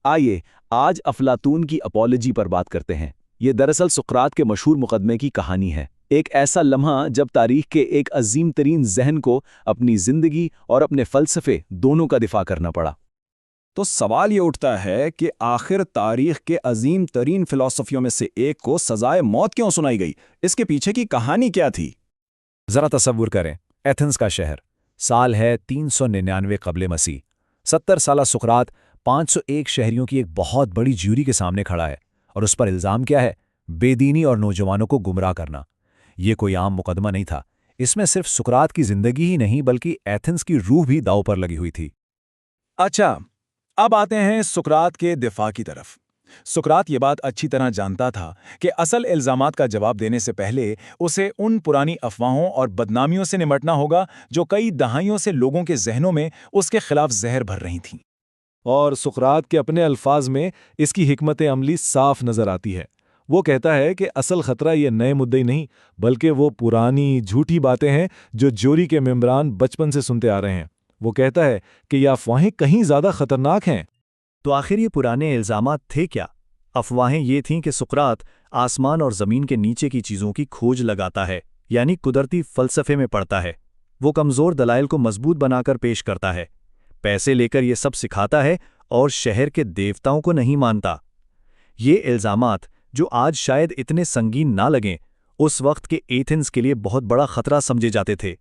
आइए आज अफलातून की अपॉलजी पर बात करते हैं। ये दरअसल सुकरात के मशहूर मुकदमे की कहानी है। एक ऐसा लम्हा जब तारीख के एक अजीम तरीन जहन को अपनी जिंदगी और अपने फलसफे दोनों का दिफा करना पड़ा। तो सवाल ये उठता है कि आखिर तारीख के अजीम तरीन फिलॉसफियों में से एक को सजाए मौत क्यों सुनाई गई? इसके पीछे की कहानी क्या थी? जरा तसव्वुर करें, एथेंस का शहर, साल है 399 कब्ले मसीह। 70 साला सुकरात 501 शहरियों की एक बहुत बड़ी ज्यूरी के सामने खड़ा है और उस पर इल्जाम क्या है? बेदीनी और नौजवानों को गुमराह करना। ये कोई आम मुकदमा नहीं था। इसमें सिर्फ सुकरात की जिंदगी ही नहीं बल्कि एथेंस की रूह भी दांव पर लगी हुई थी। अच्छा, अब आते हैं सुकरात के दिफा की तरफ। सुकरात ये बात अच्छी तरह जानता था कि असल इल्जामात का जवाब देने से पहले उसे उन पुरानी अफवाहों और बदनामियों से निमटना होगा जो कई दहाइयों से लोगों के जहनों में उसके खिलाफ जहर भर रही थीं। और सुकरात के अपने अल्फाज में इसकी हिकमत अमली साफ नजर आती है। वो कहता है कि असल खतरा ये नए मुद्दे नहीं बल्कि वो पुरानी झूठी बातें हैं जो ज्यूरी के मेंबरान बचपन से सुनते आ रहे हैं। वो कहता है कि ये अफवाहें कहीं ज्यादा खतरनाक हैं। तो आखिर ये पुराने इल्जामात थे क्या? अफवाहें ये थीं कि सुकरात आसमान और ज़मीन के नीचे की चीज़ों की खोज लगाता है, यानी कुदरती फ़लसफ़े में पढ़ता है। वो कमज़ोर दलाइल को मजबूत बनाकर पेश करता है, पैसे लेकर ये सब सिखाता है और शहर के देवताओं को नहीं मानता। ये इल्जामात, जो आज शायद इतने संगीन ना लगें, उस वक्त के एथेंस के लिए बहुत बड़ा खतरा समझे जाते थे।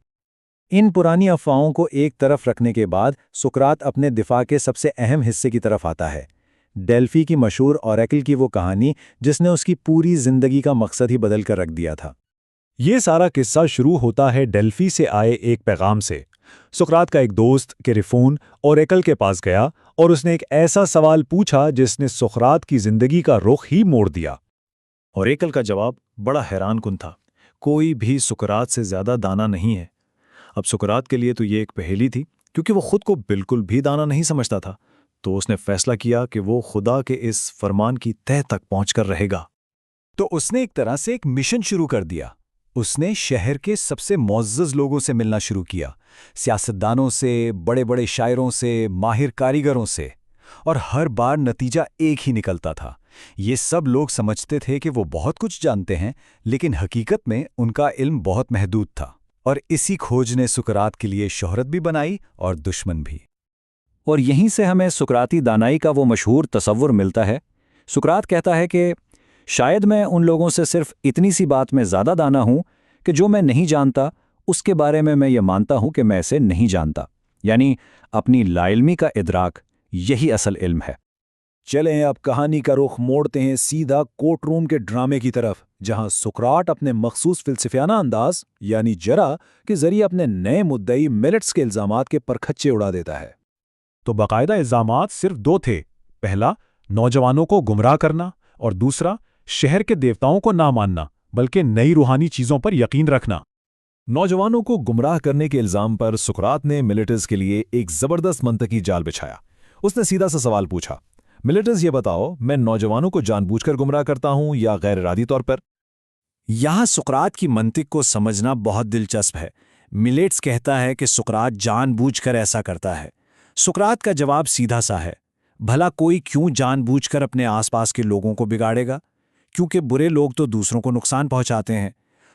इन पुरानी अफवाहों को एक तरफ रखने के बाद सुकरात अपने दिफा के सबसे अहम हिस्से की तरफ आता है। डेल्फी की मशहूर ओरेकल की वो कहानी जिसने उसकी पूरी जिंदगी का मकसद ही बदल कर रख दिया था। ये सारा किस्सा शुरू होता है डेल्फी से आए एक पैगाम से। सुकरात का एक दोस्त किरिफोन ओरेकल के पास गया और उसने एक ऐसा सवाल पूछा जिसने सुकरात की जिंदगी का रुख ही मोड़ दिया। ओरेकल का जवाब बड़ा हैरानकुन था। कोई भी सुकरात से ज्यादा दाना नहीं है। अब सुकरात के लिए तो ये एक पहेली थी, क्योंकि वो खुद को बिल्कुल भी दाना नहीं समझता था। तो उसने फैसला किया कि वो खुदा के इस फरमान की तह तक पहुंचकर रहेगा। तो उसने एक तरह से एक मिशन शुरू कर दिया। उसने शहर के सबसे मुअज़्ज़ज़ लोगों से मिलना शुरू किया, सियासतदानों से, बड़े बड़े शायरों से, माहिर कारीगरों से, और हर बार नतीजा एक ही निकलता था। ये सब लोग समझते थे कि वो बहुत कुछ जानते हैं, लेकिन हकीकत में उनका इल्म बहुत महदूद था। और इसी खोज ने सुकरात के लिए शोहरत भी बनाई और दुश्मन भी। और यहीं से हमें सुकराती दानाई का वो मशहूर तसव्वुर मिलता है। सुकरात कहता है कि शायद मैं उन लोगों से सिर्फ इतनी सी बात में ज़्यादा दाना हूं कि जो मैं नहीं जानता उसके बारे में मैं ये मानता हूं कि मैं इसे नहीं जानता। यानी अपनी लाइल्मी का इदराक, यही असल इल्म है। चलें अब कहानी का रुख मोड़ते हैं सीधा कोर्ट रूम के ड्रामे की तरफ, जहां सुकरात अपने मखसूस फिलसफियाना अंदाज यानी जरा के जरिए अपने नए मुद्दई मिलेट्स के इल्जामात के परखच्चे उड़ा देता है। तो बाकायदा इल्जामात सिर्फ दो थे। पहला, नौजवानों को गुमराह करना, और दूसरा, शहर के देवताओं को ना मानना बल्कि नई रूहानी चीजों पर यकीन रखना। नौजवानों को गुमराह करने के इल्जाम पर सुकरात ने मिलिटस के लिए एक जबरदस्त मंतकी जाल बिछाया। उसने सीधा सा सवाल पूछा, मिलिटस ये बताओ, मैं नौजवानों को जानबूझकर गुमराह करता हूं या गैर इरादी तौर पर? यहां सुकरात की मंतिक को समझना बहुत दिलचस्प है। मिलेट्स कहता है कि सुकरात जानबूझकर ऐसा करता है। सुकरात का जवाब सीधा सा है, भला कोई क्यों जानबूझकर अपने आसपास के लोगों को बिगाड़ेगा? क्योंकि बुरे लोग तो दूसरों को नुकसान पहुंचाते हैं।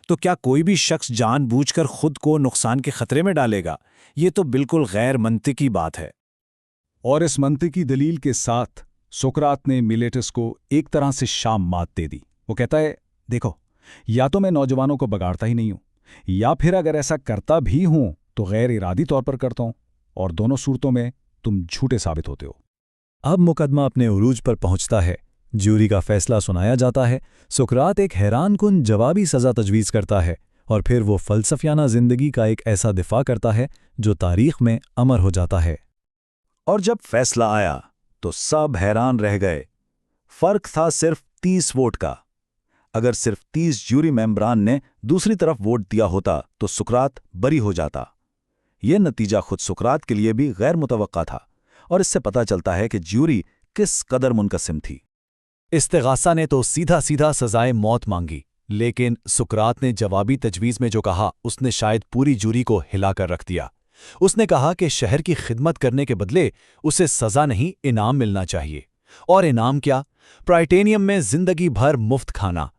तो क्या कोई भी शख्स जानबूझकर खुद को नुकसान के खतरे में डालेगा? ये तो बिल्कुल गैर मंतिकी बात है। और इस मंतिकी दलील के साथ सुकरात ने मिलेटस को एक तरह से शाम मात दे दी। वो कहता है, देखो, या तो मैं नौजवानों को बिगाड़ता ही नहीं हूं, या फिर अगर ऐसा करता भी हूं तो गैर इरादी तौर पर करता हूं, और दोनों सूरतों में तुम झूठे साबित होते हो। अब मुकदमा अपने उरूज पर पहुंचता है। ज्यूरी का फैसला सुनाया जाता है। सुकरात एक हैरानकुन जवाबी सजा तजवीज करता है और फिर वो फलसफियाना जिंदगी का एक ऐसा दिफा करता है जो तारीख में अमर हो जाता है। और जब फैसला आया तो सब हैरान रह गए। फर्क था सिर्फ 30 वोट का। अगर सिर्फ 30 ज्यूरी मेंबरान ने दूसरी तरफ वोट दिया होता तो सुकरात बरी हो जाता। यह नतीजा खुद सुकरात के लिए भी गैर मुतवक्का था, और इससे पता चलता है कि ज्यूरी किस कदर मुनकसिम थी। इस्तिगासा ने तो सीधा सीधा सजाए मौत मांगी, लेकिन सुकरात ने जवाबी तजवीज़ में जो कहा उसने शायद पूरी ज्यूरी को हिलाकर रख दिया। उसने कहा कि शहर की खिदमत करने के बदले उसे सजा नहीं, इनाम मिलना चाहिए। और इनाम क्या? प्राइटेनियम में जिंदगी भर मुफ्त खाना।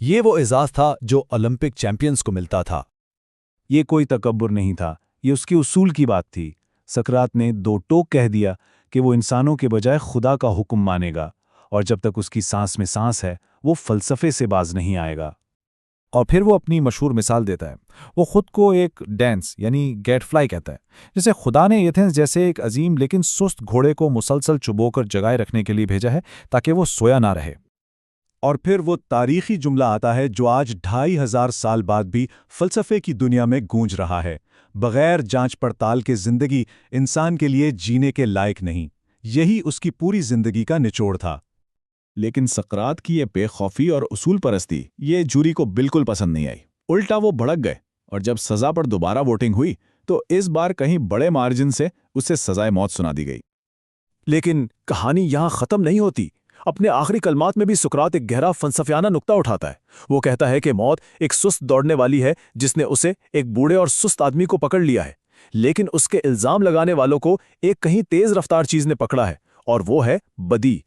ये वो एजाज था जो ओलंपिक चैंपियंस को मिलता था। ये कोई तकब्बुर नहीं था, ये उसकी उसूल की बात थी। सकरात ने दो टोक कह दिया कि वो इंसानों के बजाय खुदा का हुक्म मानेगा, और जब तक उसकी सांस में सांस है वो फलसफे से बाज नहीं आएगा। और फिर वो अपनी मशहूर मिसाल देता है। वो खुद को एक डांस यानी गैटफ्लाई कहता है, जैसे खुदा ने एथेंस जैसे एक अजीम लेकिन सुस्त घोड़े को मुसलसल चुबोकर जगाए रखने के लिए भेजा है ताकि वो सोया ना रहे। और फिर वो तारीखी जुमला आता है जो आज 2500 साल बाद भी फ़लसफ़े की दुनिया में गूंज रहा है। बग़ैर जांच पड़ताल के ज़िंदगी इंसान के लिए जीने के लायक नहीं। यही उसकी पूरी ज़िंदगी का निचोड़ था। लेकिन सकरात की ये बेखौफी और उसूल परस्ती ये जूरी को बिल्कुल पसंद नहीं आई। उल्टा वो भड़क गए, और जब सज़ा पर दोबारा वोटिंग हुई तो इस बार कहीं बड़े मार्जिन से उसे सज़ाए मौत सुना दी गई। लेकिन कहानी यहाँ ख़त्म नहीं होती। अपने आखिरी कलमात में भी सुकरात एक गहरा फलसफियाना नुक्ता उठाता है। वो कहता है कि मौत एक सुस्त दौड़ने वाली है जिसने उसे एक बूढ़े और सुस्त आदमी को पकड़ लिया है, लेकिन उसके इल्ज़ाम लगाने वालों को एक कहीं तेज़ रफ्तार चीज़ ने पकड़ा है, और वो है बदी।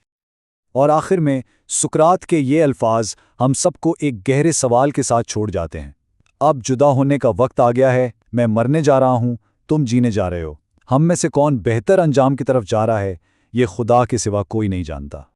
और आखिर में सुकरात के ये अल्फाज हम सबको एक गहरे सवाल के साथ छोड़ जाते हैं। अब जुदा होने का वक्त आ गया है। मैं मरने जा रहा हूं, तुम जीने जा रहे हो। हम में से कौन बेहतर अंजाम की तरफ जा रहा है, ये खुदा के सिवा कोई नहीं जानता।